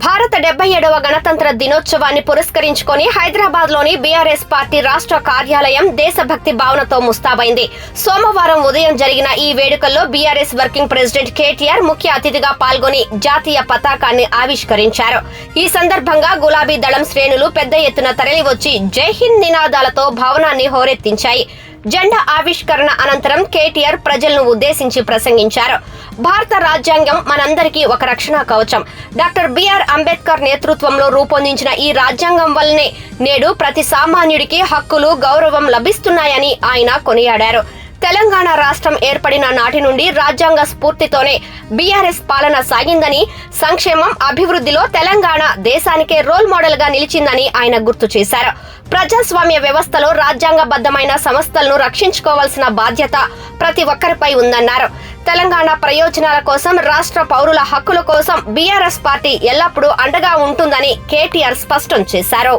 భారత 77వ గణతంత్ర దినోత్సవాన్ని పురస్కరించుకొని హైదరాబాద్ లోని బీఆర్ఎస్ పార్టీ రాష్ట్ర కార్యాలయం దేశభక్తి భావనతో ముస్తాబైంది. సోమవారం ఉదయం జరిగిన ఈ వేడుకల్లో బీఆర్ఎస్ వర్కింగ్ ప్రెసిడెంట్ కేటీఆర్ ముఖ్య అతిథిగా పాల్గొని జాతీయ పతాకాన్ని ఆవిష్కరించారు. ఈ సందర్భంగా గులాబీ దళం శ్రేణులు పెద్ద ఎత్తున తరలివచ్చి జై హింద్ నినాదాలతో భవనాన్ని హోరెత్తించాయి. జెండా ఆవిష్కరణ అనంతరం కేటీఆర్ ప్రజలను ఉద్దేశించి ప్రసంగించారు. భారత రాజ్యాంగం మనందరికీ ఒక రక్షణ కవచం. డాక్టర్ బిఆర్ అంబేద్కర్ నేతృత్వంలో రూపొందించిన ఈ రాజ్యాంగం వల్లనే నేడు ప్రతి సామాన్యుడికి హక్కులు, గౌరవం లభిస్తున్నాయని ఆయన కొనియాడారు. తెలంగాణ రాష్ట్రం ఏర్పడిన నాటి నుండి రాజ్యాంగ స్ఫూర్తితోనే బీఆర్ఎస్ పాలన సాగిందని, సంక్షేమం, అభివృద్ధిలో తెలంగాణ దేశానికే రోల్ మోడల్ గా నిలిచిందని ఆయన గుర్తు చేశారు. ప్రజాస్వామ్య వ్యవస్థలో రాజ్యాంగబద్ధమైన సంస్థలను రక్షించుకోవాల్సిన బాధ్యత ప్రతి ఒక్కరిపై ఉందన్నారు. తెలంగాణ ప్రయోజనాల కోసం, రాష్ట్ర పౌరుల హక్కుల కోసం బీఆర్ఎస్ పార్టీ ఎల్లప్పుడూ అండగా ఉంటుందని కేటీఆర్ స్పష్టం చేశారు.